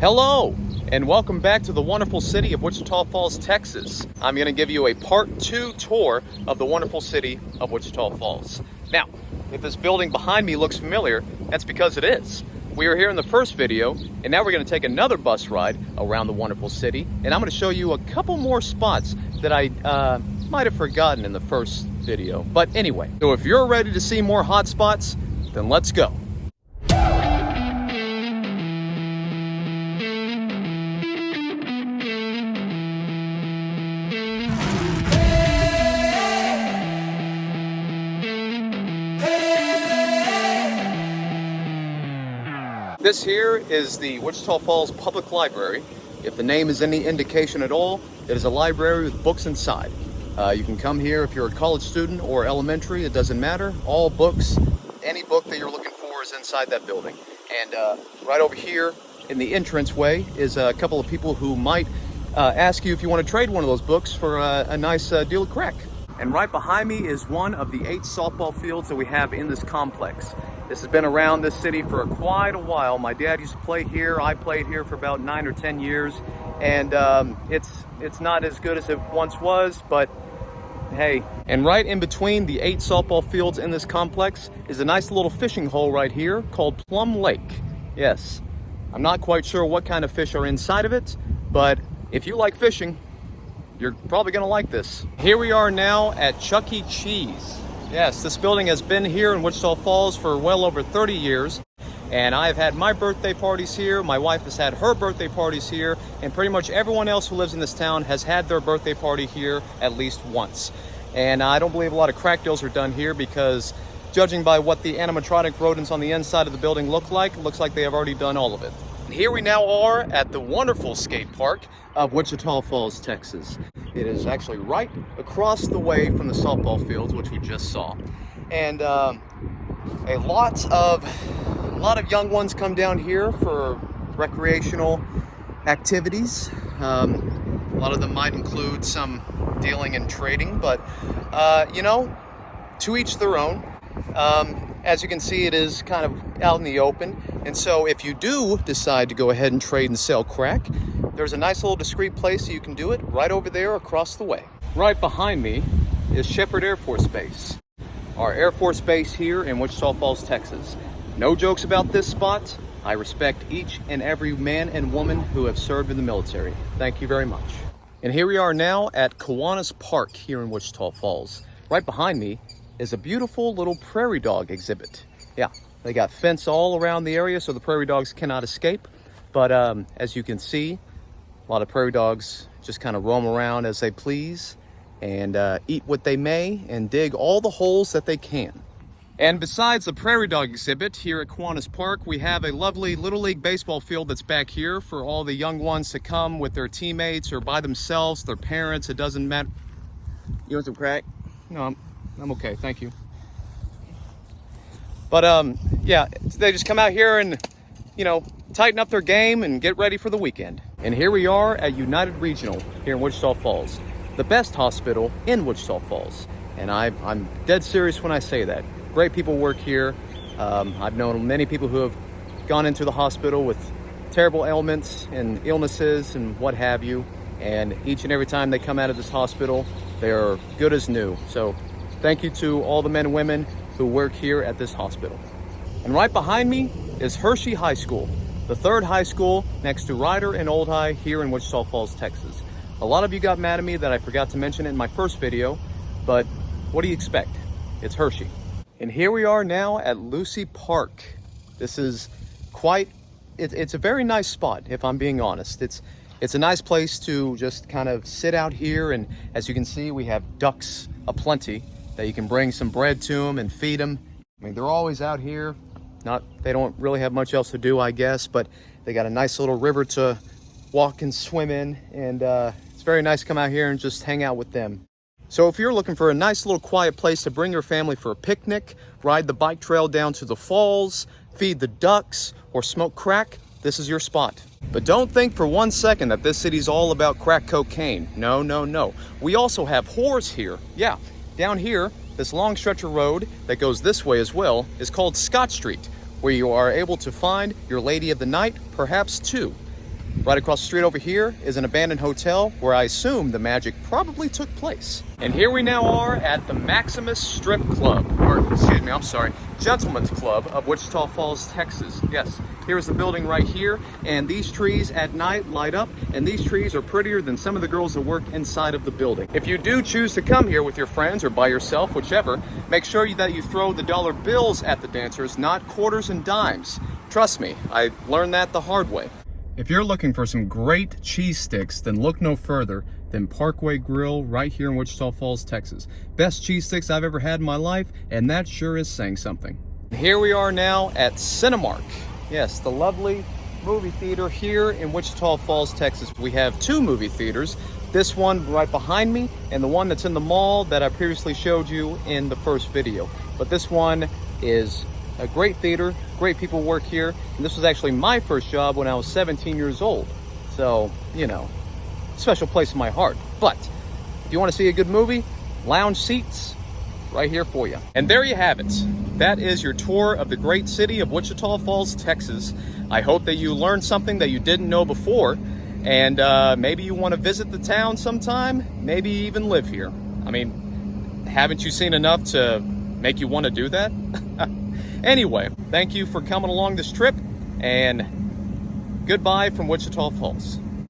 Hello, and welcome back to the wonderful city of Wichita Falls, Texas. I'm going to give you a part 2 tour of the wonderful city of Wichita Falls. Now, if this building behind me looks familiar, that's because it is. We were here in the first video, and now we're going to take another bus ride around the wonderful city, and I'm going to show you a couple more spots that I might have forgotten in the first video. But anyway, so if you're ready to see more hot spots, then let's go. This here is the Wichita Falls Public Library. If the name is any indication at all, it is a library with books inside. You can come here if you're a college student or elementary, it doesn't matter. All books, any book that you're looking for is inside that building. And right over here in the entranceway is a couple of people who might ask you if you want to trade one of those books for a nice deal of crack. And right behind me is one of the 8 softball fields that we have in this complex. This has been around this city for quite a while. My dad used to play here. I played here for about 9 or 10 years. And it's not as good as it once was, but hey. And right in between the 8 softball fields in this complex is a nice little fishing hole right here called Plum Lake. Yes, I'm not quite sure what kind of fish are inside of it, but if you like fishing, you're probably gonna like this. Here we are now at Chuck E. Cheese. Yes, this building has been here in Wichita Falls for well over 30 years. And I've had my birthday parties here, my wife has had her birthday parties here, and pretty much everyone else who lives in this town has had their birthday party here at least once. And I don't believe a lot of crack deals are done here because judging by what the animatronic rodents on the inside of the building look like, it looks like they have already done all of it. And here we now are at the wonderful skate park of Wichita Falls, Texas. It is actually right across the way from the softball fields, which we just saw. And a lot of young ones come down here for recreational activities. A lot of them might include some dealing and trading, but you know, to each their own. As you can see, it is kind of out in the open. And so if you do decide to go ahead and trade and sell crack, there's a nice little discreet place you can do it right over there across the way. Right behind me is Sheppard Air Force Base, our Air Force Base here in Wichita Falls, Texas. No jokes about this spot. I respect each and every man and woman who have served in the military. Thank you very much. And here we are now at Kiwanis Park here in Wichita Falls. Right behind me is a beautiful little prairie dog exhibit. Yeah, they got fence all around the area so the prairie dogs cannot escape. But as you can see, a lot of prairie dogs just kind of roam around as they please and eat what they may and dig all the holes that they can. And besides the prairie dog exhibit here at Kiwanis Park, we have a lovely Little League baseball field that's back here for all the young ones to come with their teammates or by themselves, their parents, it doesn't matter. You want some crack? No, I'm okay, thank you. But yeah, they just come out here and, you know, tighten up their game and get ready for the weekend. And here we are at United Regional here in Wichita Falls, the best hospital in Wichita Falls. And I'm dead serious when I say that. Great people work here. I've known many people who have gone into the hospital with terrible ailments and illnesses and what have you. And each and every time they come out of this hospital, they're good as new. So thank you to all the men and women who work here at this hospital. And right behind me is Hershey High School, the 3rd high school next to Ryder and Old High here in Wichita Falls, Texas. A lot of you got mad at me that I forgot to mention it in my first video, but what do you expect? It's Hershey. And here we are now at Lucy Park. This is it's a very nice spot, if I'm being honest. It's a nice place to just kind of sit out here, and as you can see, we have ducks aplenty that you can bring some bread to them and feed them. I mean, they're always out here. They don't really have much else to do, I guess, but they got a nice little river to walk and swim in, and it's very nice to come out here and just hang out with them. So if you're looking for a nice little quiet place to bring your family for a picnic, ride the bike trail down to the falls, feed the ducks, or smoke crack, this is your spot. But don't think for one second that this city's all about crack cocaine. No, no, no. We also have whores here. Yeah, down here, this long stretch of road that goes this way as well is called Scott Street, where you are able to find your lady of the night, perhaps two. Right across the street over here is an abandoned hotel where I assume the magic probably took place. And here we now are at the Maximus Strip Club, or excuse me, I'm sorry, Gentlemen's Club of Wichita Falls, Texas. Yes, here's the building right here, and these trees at night light up, and these trees are prettier than some of the girls that work inside of the building. If you do choose to come here with your friends or by yourself, whichever, make sure that you throw the dollar bills at the dancers, not quarters and dimes. Trust me, I learned that the hard way. If you're looking for some great cheese sticks, then look no further than Parkway Grill right here in Wichita Falls, Texas. Best cheese sticks I've ever had in my life, and that sure is saying something. Here we are now at Cinemark. Yes, the lovely movie theater here in Wichita Falls, Texas. We have two movie theaters. This one right behind me, and the one that's in the mall that I previously showed you in the first video. But this one is a great theater, great people work here, and this was actually my first job when I was 17 years old. So, you know, special place in my heart. But if you want to see a good movie, lounge seats right here for you. And there you have it. That is your tour of the great city of Wichita Falls, Texas. I hope that you learned something that you didn't know before, and maybe you want to visit the town sometime, maybe even live here. I mean, haven't you seen enough to make you want to do that? Anyway, thank you for coming along this trip, and goodbye from Wichita Falls.